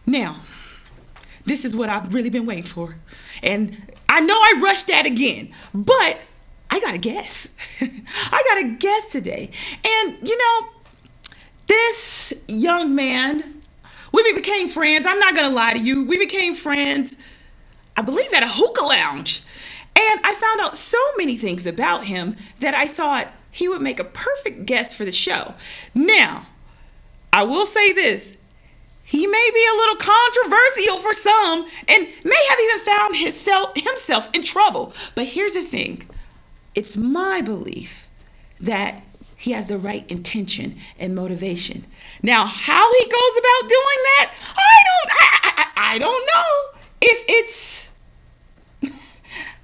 Now, this is what I've really been waiting for. And I know I rushed that again, but I got a guess. I got a guess today. And, this young man, we became friends. I'm not going to lie to you. We became friends, I believe, at a hookah lounge. And I found out so many things about him that I thought he would make a perfect guest for the show. Now, I will say this. He may be a little controversial for some and may have even found himself in trouble. But here's the thing. It's my belief that he has the right intention and motivation. Now, how he goes about doing that, I don't know if it's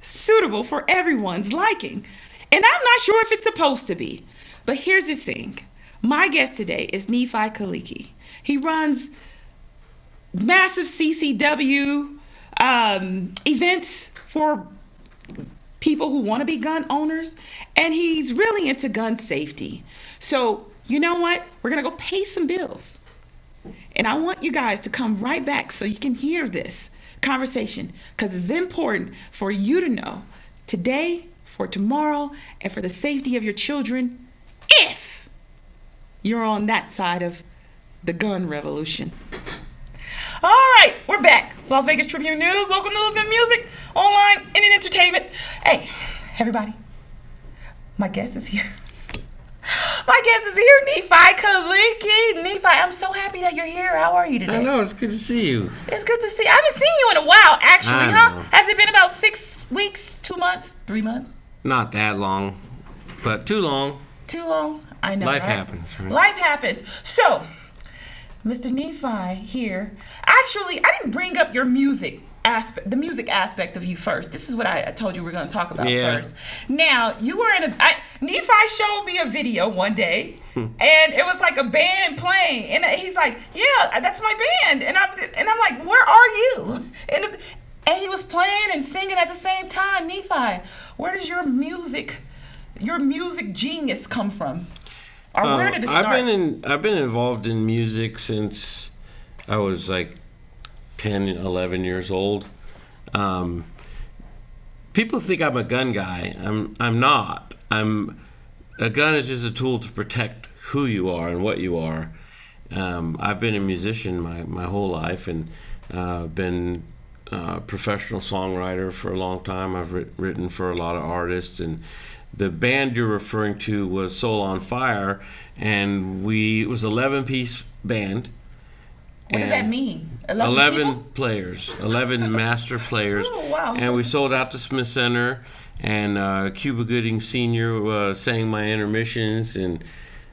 suitable for everyone's liking. And I'm not sure if it's supposed to be. But here's the thing. My guest today is Nephi Khaliki. He runs massive CCW events for people who want to be gun owners, and he's really into gun safety. So, you know what? We're going to go pay some bills. And I want you guys to come right back so you can hear this conversation, because it's important for you to know today, for tomorrow, and for the safety of your children if you're on that side of the gun revolution. All right, we're back. Las Vegas Tribune News, local news and music, online and in entertainment. Hey, everybody, my guest is here. My guest is here, Nephi Khaliki. Nephi, I'm so happy that you're here. How are you today? I know, it's good to see you. It's good to see you. I haven't seen you in a while, actually, I huh? know. Has it been about 6 weeks, 2 months, 3 months? Not that long, but too long. Too long? I know, Life right? happens, right? Life happens. So, Mr. Nephi here. Actually, I didn't bring up your music aspect, the music aspect of you first. This is what I told you we were going to talk about first. Now, you were Nephi showed me a video one day, and it was like a band playing, and he's like, "Yeah, that's my band," and I'm like, "Where are you?" And he was playing and singing at the same time. Nephi, where does your music genius come from? Or where did it start? I've been involved in music since I was like 10, 11 years old. People think I'm a gun guy. I'm not. A gun is just a tool to protect who you are and what you are. I've been a musician my whole life, and been a professional songwriter for a long time. I've written for a lot of artists, and the band you're referring to was Soul on Fire, and it was an 11-piece band. What does that mean? 11 players, 11 master players. Oh, wow. And we sold out to Smith Center, and Cuba Gooding Sr. Sang my intermissions, and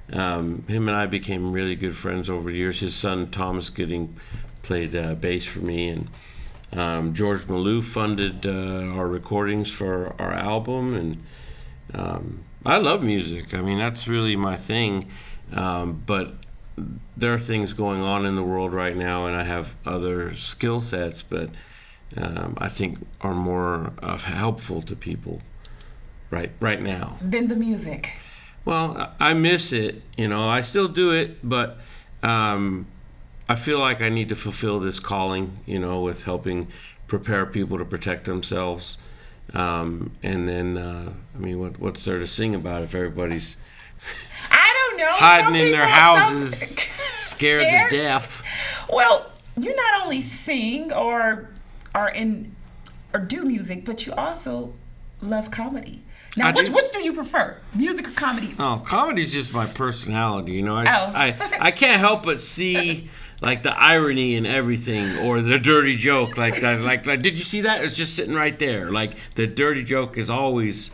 him and I became really good friends over the years. His son, Thomas Gooding, played bass for me, and George Malou funded our recordings for our album, and I love music. I mean, that's really my thing. But there are things going on in the world right now, and I have other skill sets, but I think are more helpful to people right now. Than the music. Well, I miss it. I still do it, but I feel like I need to fulfill this calling, with helping prepare people to protect themselves. And then, what's there to sing about if everybody's hiding in their houses, scared to death? Well, you not only sing or do music, but you also love comedy. Now, which do you prefer, music or comedy? Oh, comedy's just my personality. I can't help but see like the irony in everything, or the dirty joke. Like did you see that? It's just sitting right there. Like the dirty joke is always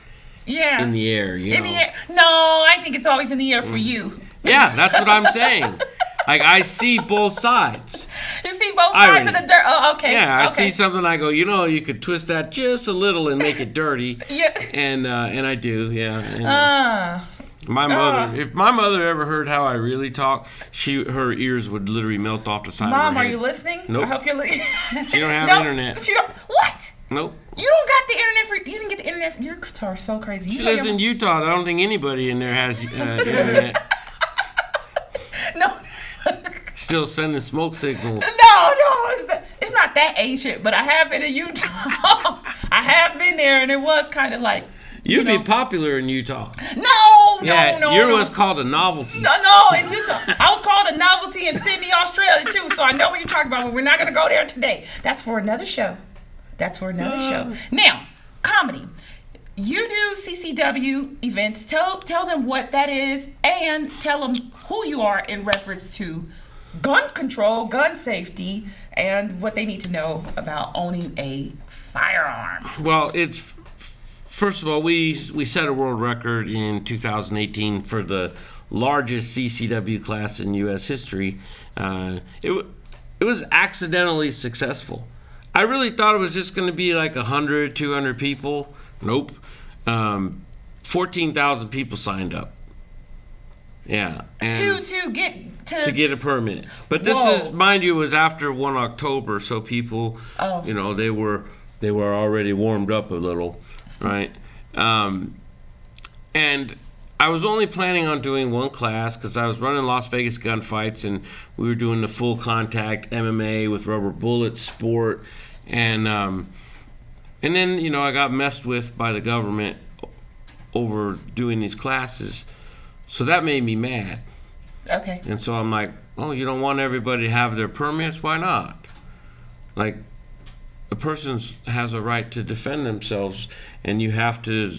in the air. In the air. No, I think it's always in the air for you. Yeah, that's what I'm saying. Like I see both sides. You see both sides of the dirt. Oh, okay. Yeah, I see something. I go, you could twist that just a little and make it dirty. Yeah. And I do. Yeah. And, my mother, if my mother ever heard how I really talk, her ears would literally melt off the side of her head. Mom, are you listening? Nope. I hope you're listening. She don't have internet. She don't. What? Nope. You don't got the internet you didn't get the internet. Your guitar's so crazy. She lives in Utah. I don't think anybody in there has internet. No. Still sending smoke signals. No. that ancient, but I have been in Utah. I have been there, and it was kind of like. You'd be popular in Utah. No, yours was called a novelty. No, in Utah. I was called a novelty in Sydney, Australia, too, so I know what you're talking about, but we're not going to go there today. That's for another show. Now, comedy. You do CCW events. Tell them what that is, and tell them who you are in reference to gun control, gun safety, and what they need to know about owning a firearm. Well, first of all, we set a world record in 2018 for the largest CCW class in U.S. history. It was accidentally successful. I really thought it was just going to be like 100, 200 people. Nope. 14,000 people signed up. Yeah. And to get a permit. But this is, mind you, was after 1 October, so people, they were already warmed up a little, right? And I was only planning on doing one class because I was running Las Vegas gunfights, and we were doing the full contact MMA with rubber bullets sport, and then I got messed with by the government over doing these classes, so that made me mad. Okay. And so I'm like, oh, you don't want everybody to have their permits? Why not? Like, a person has a right to defend themselves, and you have to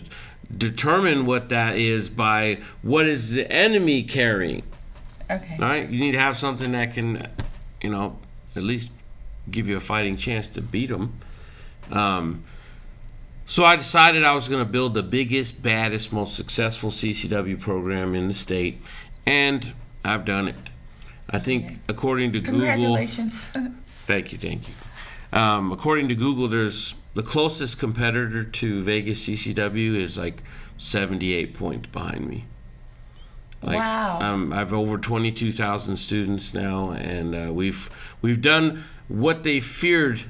determine what that is by what is the enemy carrying. Okay. All right? You need to have something that can, at least give you a fighting chance to beat them. So I decided I was going to build the biggest, baddest, most successful CCW program in the state, and I've done it. I think, according to Congratulations. Google... Thank you. According to Google, there's the closest competitor to Vegas CCW is like 78 points behind me. Wow. I've over 22,000 students now, and we've done what they feared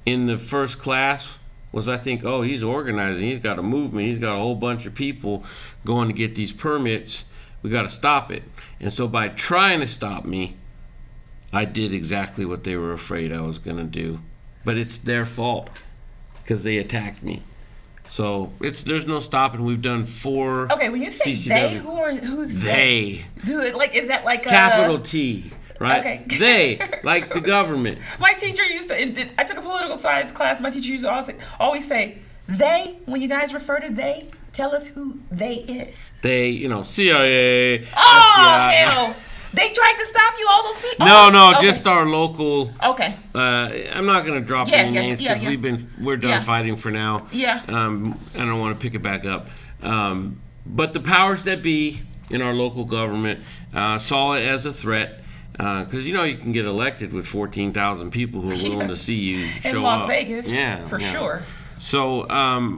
in the first class was, I think, oh, he's organizing, he's got a movement, he's got a whole bunch of people going to get these permits, we got to stop it. And so by trying to stop me, I did exactly what they were afraid I was going to do. But it's their fault because they attacked me. So there's no stopping. We've done 4 Okay, when you say CCW. who's they? Dude, like, is that like a... Capital T, right? Okay. They, like the government. My teacher used to, I took a political science class, my teacher used to always say, they, when you guys refer to they, tell us who they is. They, CIA. Oh, FBI. hell. They tried to stop you, all those people? No, okay. just our local. Okay. I'm not going to drop any names because we're done fighting for now. Yeah. I don't want to pick it back up. But the powers that be in our local government saw it as a threat because you can get elected with 14,000 people who are willing to see you show up. In Las Vegas, for yeah. sure. So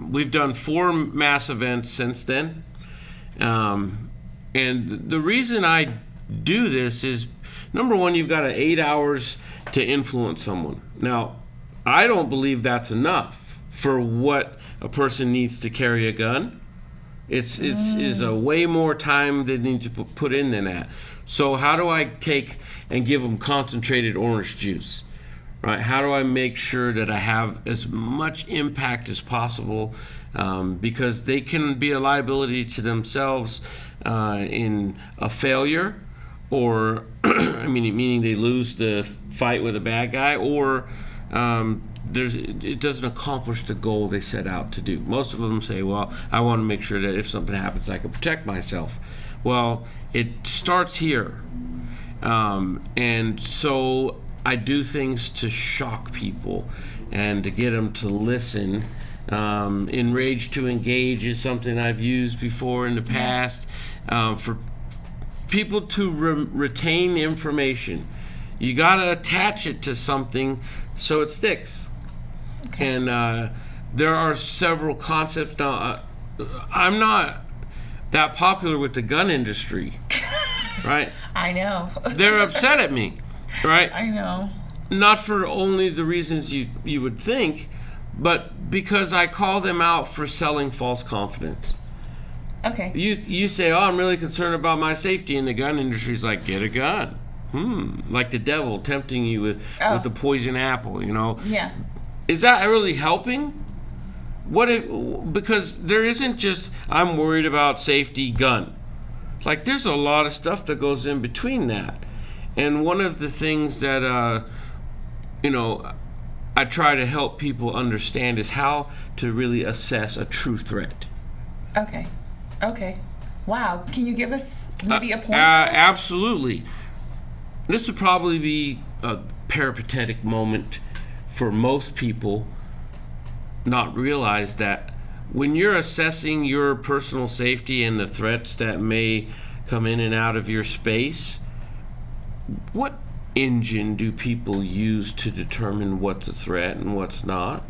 we've done 4 mass events since then, and the reason I do this is, number one, you've got 8 hours to influence someone. Now, I don't believe that's enough for what a person needs to carry a gun. It's a way more time they need to put in than that. So how do I take and give them concentrated orange juice? Right? How do I make sure that I have as much impact as possible? Because they can be a liability to themselves in a failure, or meaning they lose the fight with a bad guy, or it doesn't accomplish the goal they set out to do. Most of them say, well, I want to make sure that if something happens, I can protect myself. Well, it starts here. And so I do things to shock people and to get them to listen. Enrage to engage is something I've used before in the past. For people to retain information, you got to attach it to something so it sticks. Okay. And there are several concepts. Now, I'm not that popular with the gun industry, right? I know. They're upset at me, right? I know. Not for only the reasons you would think, but because I call them out for selling false confidence. Okay. You say, oh, I'm really concerned about my safety, and the gun industry's like, get a gun. Like the devil tempting you with the poison apple, you know. Yeah. Is that really helping? Because there isn't just, I'm worried about safety, gun. Like, there's a lot of stuff that goes in between that. And one of the things that, I try to help people understand is how to really assess a true threat. Okay. Wow. Can you give us maybe a point? Absolutely. This would probably be a peripatetic moment for most people, not realize that when you're assessing your personal safety and the threats that may come in and out of your space, what engine do people use to determine what's a threat and what's not?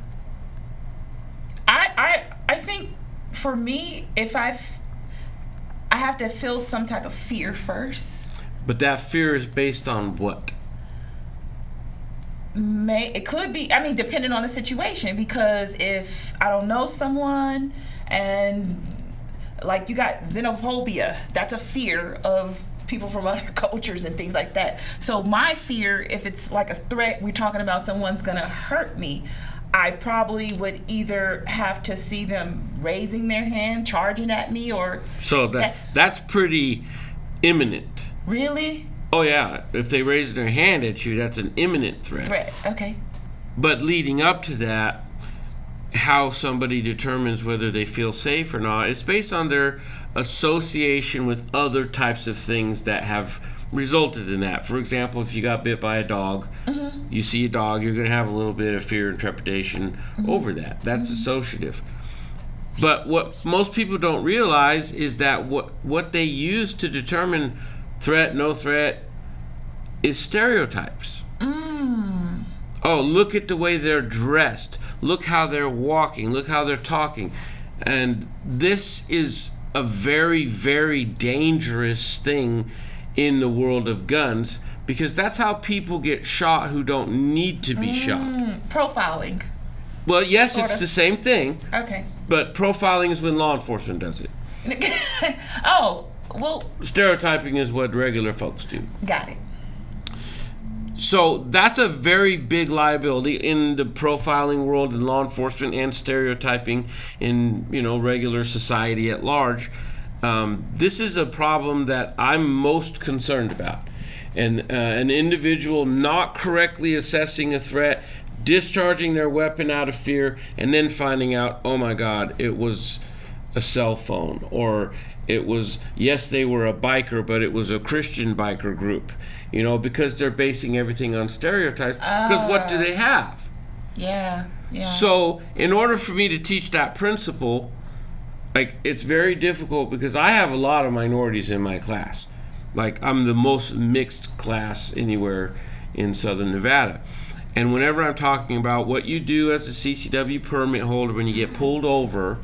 I think for me, if I have to feel some type of fear first. But that fear is based on what? It could be, depending on the situation, because if I don't know someone and like you got xenophobia, that's a fear of people from other cultures and things like that. So my fear, if it's like a threat, we're talking about someone's gonna hurt me, I probably would either have to see them raising their hand, charging at me, or... So that's pretty imminent. Really? Oh yeah, if they raise their hand at you, that's an imminent threat. Okay. But leading up to that, how somebody determines whether they feel safe or not, it's based on their association with other types of things that have resulted in that. For example, if you got bit by a dog, you see a dog, you're going to have a little bit of fear and trepidation over that. That's associative. But what most people don't realize is that what they use to determine threat, no threat, is stereotypes. Oh, look at the way they're dressed. Look how they're walking. Look how they're talking. And this is a very, very dangerous thing in the world of guns, because that's how people get shot who don't need to be shot. Profiling. Well, yes, Sort it's of. the same thing. Okay. But profiling is when law enforcement does it. Oh, well, Stereotyping is what regular folks do. got it. So that's a very big liability in the profiling world in law enforcement and stereotyping in regular society at large. This is a problem that I'm most concerned about. And an individual not correctly assessing a threat, discharging their weapon out of fear, and then finding out, oh my God, it was a cell phone, or it was, yes, they were a biker, but it was a Christian biker group, because they're basing everything on stereotypes. Because what do they have? Yeah. So in order for me to teach that principle, like, it's very difficult because I have a lot of minorities in my class. Like, I'm the most mixed class anywhere in Southern Nevada. And whenever I'm talking about what you do as a CCW permit holder when you get pulled over,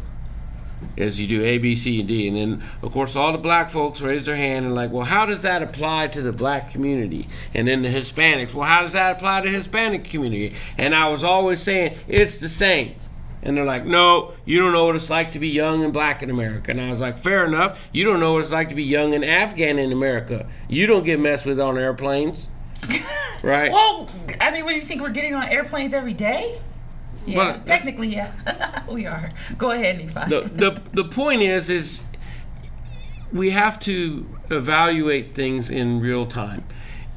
is you do A, B, C, and D. And then, of course, all the black folks raise their hand and like, well, how does that apply to the black community? And then the Hispanics, well, how does that apply to the Hispanic community? And I was always saying, it's the same. And they're like, no, you don't know what it's like to be young and black in America. And I was like, fair enough. You don't know what it's like to be young and Afghan in America. You don't get messed with on airplanes. Right? Well, what do you think, we're getting on airplanes every day? Yeah, but, technically, yeah. We are. Go ahead, Nephi. The point is we have to evaluate things in real time.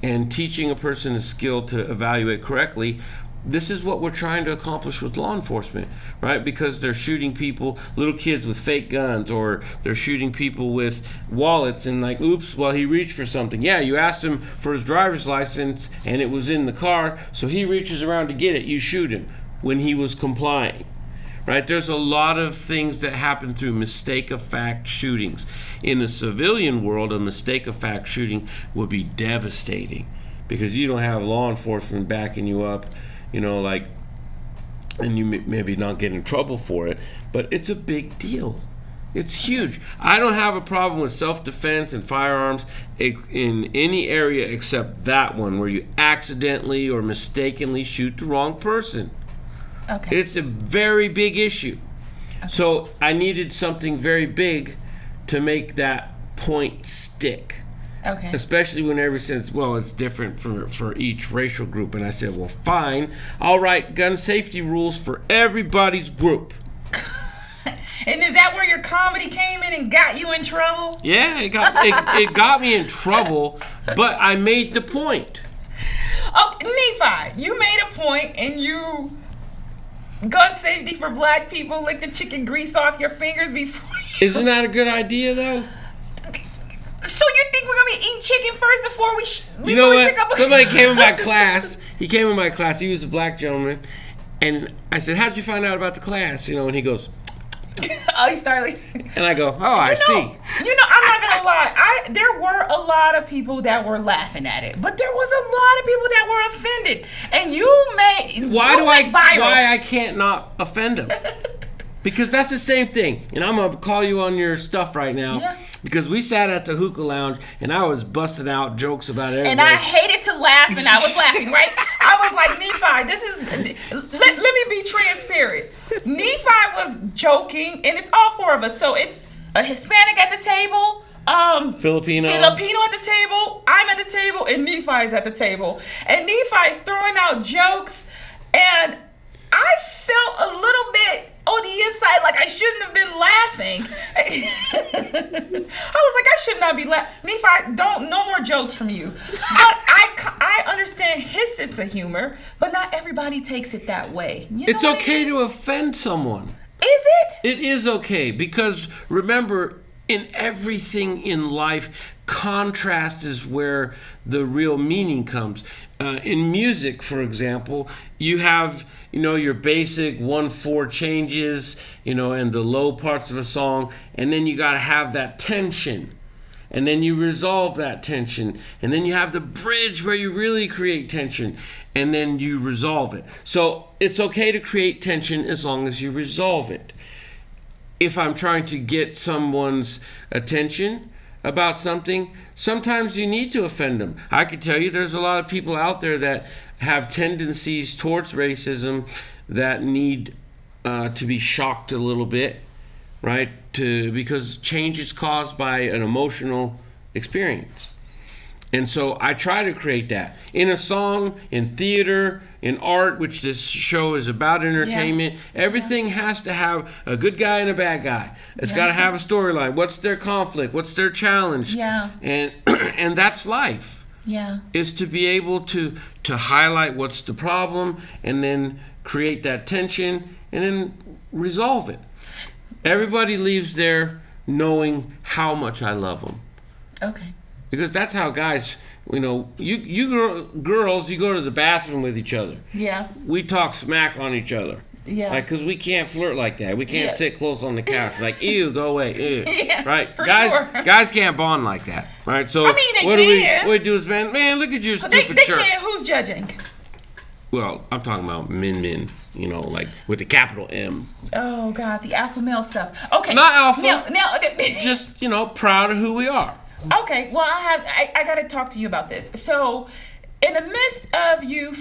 And teaching a person a skill to evaluate correctly, this is what we're trying to accomplish with law enforcement, right? Because they're shooting people, little kids with fake guns, or they're shooting people with wallets and like, oops, well, he reached for something. Yeah, you asked him for his driver's license and it was in the car, so he reaches around to get it. You shoot him when he was complying, right? There's a lot of things that happen through mistake of fact shootings. In the civilian world, a mistake of fact shooting would be devastating because you don't have law enforcement backing you up, and you maybe not get in trouble for it, but it's a big deal. It's huge. I don't have a problem with self-defense and firearms in any area except that one where you accidentally or mistakenly shoot the wrong person. Okay. It's a very big issue. Okay. So I needed something very big to make that point stick. Okay. Especially when ever since, well, it's different for each racial group. And I said, well, fine. I'll write gun safety rules for everybody's group. And is that where your comedy came in and got you in trouble? Yeah, it got me in trouble, but I made the point. Oh, Nephi, you made a point and you gun safety for black people, lick the chicken grease off your fingers before you... Isn't that a good idea, though? So you think we're gonna be eating chicken first before we You know what? pick up Somebody came in my class. He came in my class. He was a black gentleman. And I said, how'd you find out about the class? And he goes... Oh, he started like... And I go, I see. I'm not gonna lie. There were a lot of people that were laughing at it, but there was a lot of people that were offended. And you made why I can't not offend them? Because that's the same thing. And I'm gonna call you on your stuff right now. Yeah. Because we sat at the hookah lounge and I was busting out jokes about everything. And I hated to laugh, and I was laughing, right? I was like, Nephi, let me be transparent. Nephi was joking, and it's all four of us. So it's a Hispanic at the table, Filipino at the table, I'm at the table, and Nephi's at the table. And Nephi's throwing out jokes, and I felt a little bit on the inside like I shouldn't have been laughing. I was like, I should not be laughing. Nephi, no more jokes from you. But I understand his sense of humor, but not everybody takes it that way. It's okay to offend someone. Is it? It is okay, because remember, in everything in life, contrast is where the real meaning comes. In music, for example, you have, your basic 1/4 changes, and the low parts of a song, and then you got to have that tension. And then you resolve that tension. And then you have the bridge where you really create tension. And then you resolve it. So it's okay to create tension as long as you resolve it. If I'm trying to get someone's attention about something, sometimes you need to offend them. I can tell you there's a lot of people out there that have tendencies towards racism that need to be shocked a little bit, right? Because change is caused by an emotional experience. And so I try to create that in a song, in theater, in art, which this show is about entertainment. Yeah. Everything has to have a good guy and a bad guy. It's got to have a storyline. What's their conflict? What's their challenge? Yeah. And that's life. Yeah. Is to be able to highlight what's the problem and then create that tension and then resolve it. Everybody leaves there knowing how much I love them. Okay. Because that's how guys, girls, you go to the bathroom with each other. Yeah. We talk smack on each other. Yeah. Like, because we can't flirt like that. We can't sit close on the couch. Like, ew, go away. Ew. Yeah, right? For guys, sure. Guys can't bond like that. Right? So, I mean, they what can. do we do is, man, look at your stupid they shirt. They can. Who's judging? Well, I'm talking about men, like with the capital M. Oh, God, the alpha male stuff. Okay. Not alpha. Now, just, proud of who we are. Okay, well, I got to talk to you about this. So, in the midst of you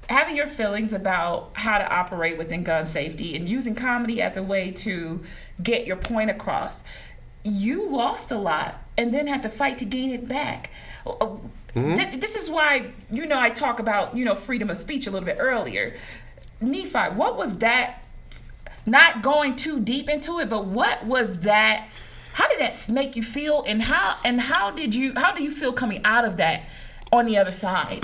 having your feelings about how to operate within gun safety and using comedy as a way to get your point across, you lost a lot and then had to fight to gain it back. Mm-hmm. This is why, I talk about, freedom of speech a little bit earlier. Nephi, what was that, not going too deep into it, but what was that? How did that make you feel, and how do you feel coming out of that on the other side?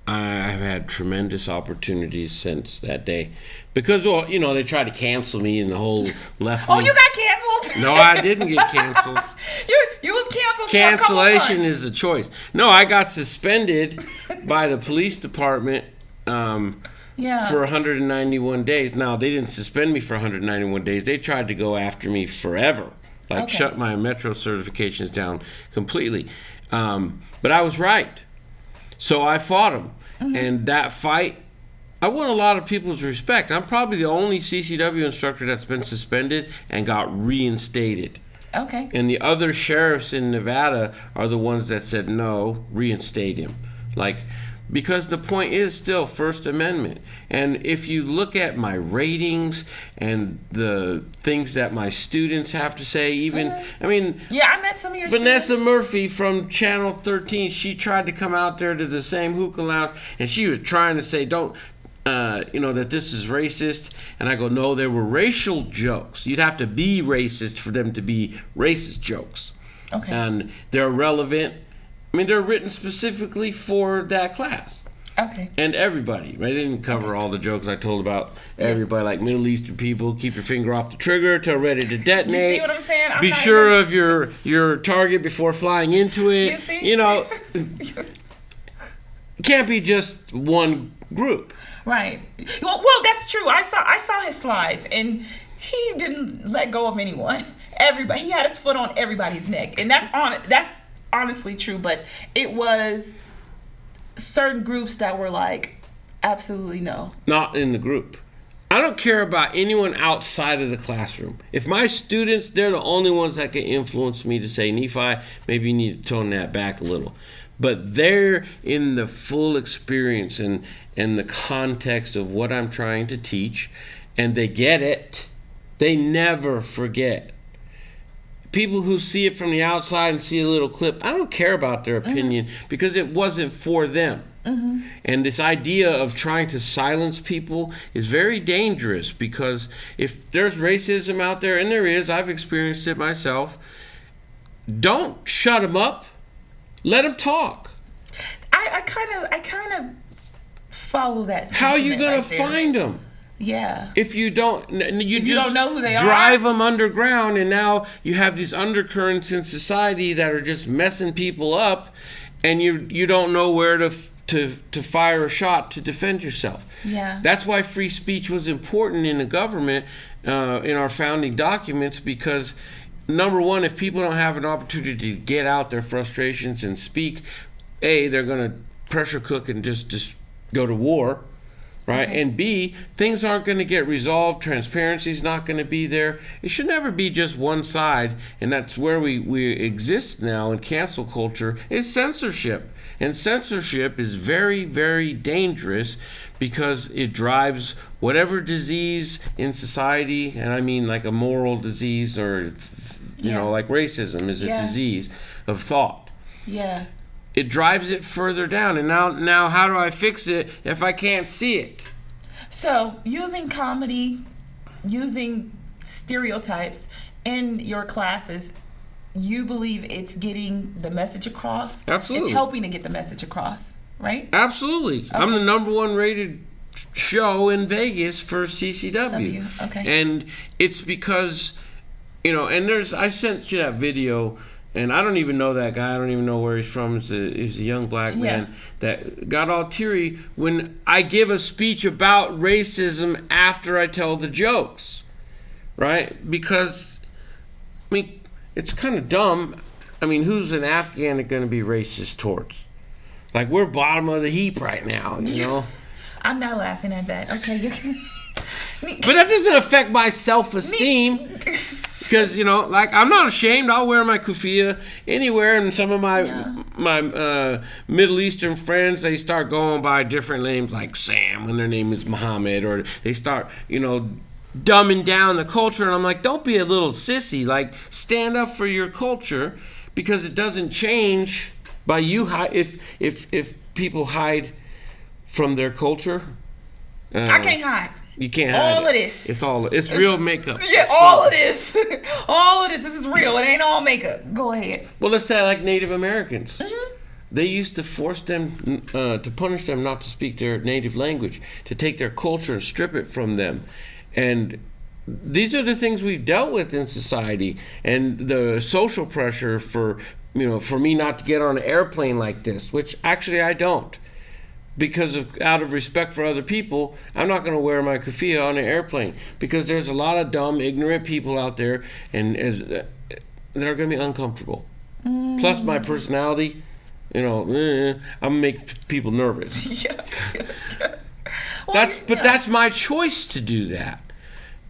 I've had tremendous opportunities since that day, because they tried to cancel me in the whole left. Oh, you got canceled? No, I didn't get canceled. you was canceled. Cancellation for a couple months. is a choice. No, I got suspended by the police department. For 191 days. Now, they didn't suspend me for 191 days. They tried to go after me forever. Shut my Metro certifications down completely. But I was right. So I fought them. Mm-hmm. And that fight, I won a lot of people's respect. I'm probably the only CCW instructor that's been suspended and got reinstated. Okay. And the other sheriffs in Nevada are the ones that said, no, reinstate him. Like, because the point is still First Amendment. And if you look at my ratings and the things that my students have to say, even, I mean, yeah, I met some of your Vanessa students. Murphy from Channel 13, she tried to come out there to the same hookah lounge, and she was trying to say, don't, that this is racist. And I go, no, there were racial jokes. You'd have to be racist for them to be racist jokes. Okay. And they're relevant. I mean, they're written specifically for that class. Okay. And everybody, right? They didn't cover all the jokes I told about everybody, like Middle Eastern people. Keep your finger off the trigger till ready to detonate. You see what I'm saying? Be sure of your target before flying into it. You see? It can't be just one group. Right. Well, that's true. I saw his slides, and he didn't let go of anyone. Everybody. He had his foot on everybody's neck, and that's honestly true. But it was certain groups that were like, absolutely no. Not in the group. I don't care about anyone outside of the classroom. If my students, they're the only ones that can influence me to say, Nephi, maybe you need to tone that back a little. But they're in the full experience and the context of what I'm trying to teach, and they get it. They never forget. People who see it from the outside and see a little clip, I don't care about their opinion because it wasn't for them. And this idea of trying to silence people is very dangerous, because if there's racism out there, and there is, I've experienced it myself, don't shut them up. Let them talk. I kind of follow that. How are you going to find them? Yeah. If you don't, you just don't know who they drive them underground, and now you have these undercurrents in society that are just messing people up, and you don't know where to fire a shot to defend yourself. Yeah. That's why free speech was important in the government, in our founding documents, because number one, if people don't have an opportunity to get out their frustrations and speak, they're going to pressure cook and just go to war. Right? Okay. And B, things aren't going to get resolved. Transparency is not going to be there. It should never be just one side. And that's where we exist now in cancel culture, is censorship. And censorship is very, very dangerous, because it drives whatever disease in society, and I mean like a moral disease, or, like racism is a disease of thought. Yeah. It drives it further down. And now how do I fix it if I can't see it? So, using comedy, using stereotypes in your classes, you believe it's getting the message across? Absolutely. It's helping to get the message across, right? Absolutely. Okay. I'm the number one rated show in Vegas for CCW. Okay. And it's because, and I sent you that video. And I don't even know that guy. I don't even know where he's from. He's a young black man that got all teary when I give a speech about racism after I tell the jokes, right? Because, it's kind of dumb. Who's an Afghan going to be racist towards? Like, we're bottom of the heap right now, I'm not laughing at that. Okay. But that doesn't affect my self-esteem. Because, I'm not ashamed. I'll wear my kufiya anywhere. And some of my Middle Eastern friends, they start going by different names like Sam when their name is Muhammad. Or they start, dumbing down the culture. And I'm like, don't be a little sissy. Like, stand up for your culture, because it doesn't change by you. If people hide from their culture. I can't hide. You can't hide all of this. It's real makeup. Yeah, all of this. All of this. This is real. It ain't all makeup. Go ahead. Well, let's say like Native Americans. They used to force them, to punish them not to speak their native language, to take their culture and strip it from them. And these are the things we've dealt with in society. And the social pressure for me not to get on an airplane like this, which actually I don't. Because out of respect for other people, I'm not going to wear my kufiya on an airplane, because there's a lot of dumb, ignorant people out there, and that are going to be uncomfortable. Plus, my personality, I'm going to make people nervous. Yeah. Well, That's my choice to do that.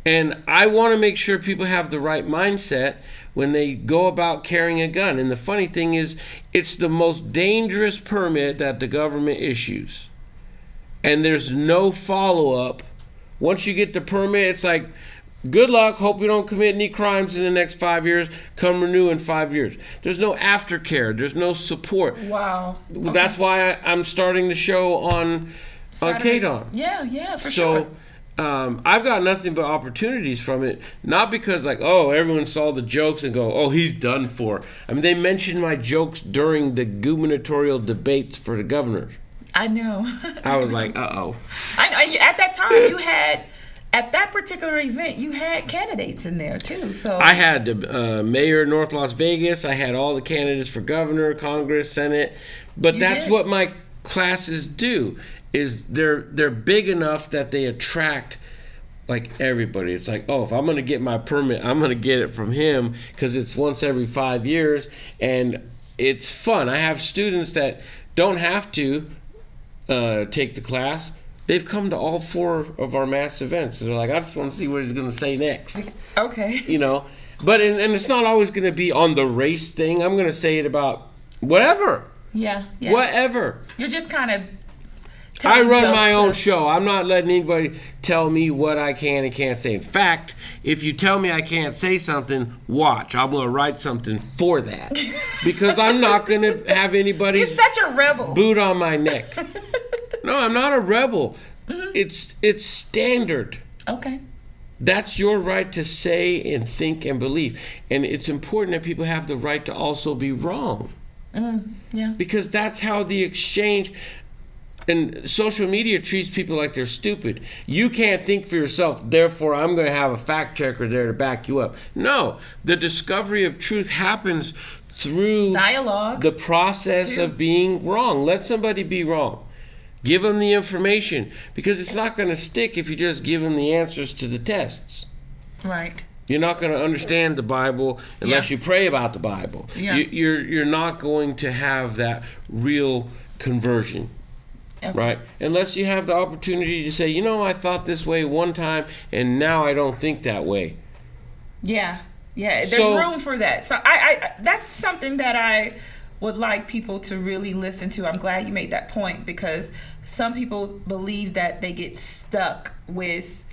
And I want to make sure people have the right mindset when they go about carrying a gun. And the funny thing is, it's the most dangerous permit that the government issues. And there's no follow-up. Once you get the permit, it's like, good luck, hope you don't commit any crimes in the next 5 years, come renew in 5 years. There's no aftercare, there's no support. Wow. Okay. That's why I'm starting the show on KDON. Yeah, for sure. I've got nothing but opportunities from it. Not because like, oh, everyone saw the jokes and go, oh, he's done for. I mean, they mentioned my jokes during the gubernatorial debates for the governor. I know. I was like, uh-oh. At that time, at that particular event, you had candidates in there too. So I had the mayor of North Las Vegas. I had all the candidates for governor, Congress, Senate. But that's what my classes do. Is they're big enough that they attract like everybody. It's like, oh, if I'm going to get my permit, I'm going to get it from him because it's once every 5 years and it's fun. I have students that don't have to take the class. They've come to all 4 of our mass events. They're like, I just want to see what he's going to say next. Okay. You know, but and it's not always going to be on the race thing. I'm going to say it about whatever. Yeah. Whatever. You're just kind of. I run my own show. I'm not letting anybody tell me what I can and can't say. In fact, if you tell me I can't say something, watch. I'm going to write something for that. Because I'm not going to have anybody. You're such a rebel. Boot on my neck. No, I'm not a rebel. Mm-hmm. It's standard. Okay. That's your right to say and think and believe. And it's important that people have the right to also be wrong. Yeah. Because that's how the exchange. And social media treats people like they're stupid. You can't think for yourself, therefore I'm going to have a fact checker there to back you up. No, the discovery of truth happens through dialogue, the process of being wrong. Let somebody be wrong. Give them the information because it's not going to stick if you just give them the answers to the tests. Right. You're not going to understand the Bible unless you pray about the Bible. Yeah. You're not going to have that real conversion. Okay. Right? Unless you have the opportunity to say, you know, I thought this way one time and now I don't think that way. Yeah. There's room for that. So I that's something that I would like people to really listen to. I'm glad you made that point because some people believe that they get stuck with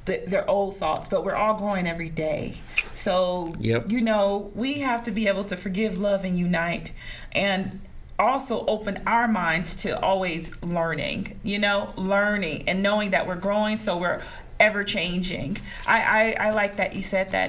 their old thoughts, but we're all growing every day. So, you know, we have to be able to forgive, love, and unite. And also open our minds to always learning and knowing that we're growing, so we're ever changing. I like that you said that.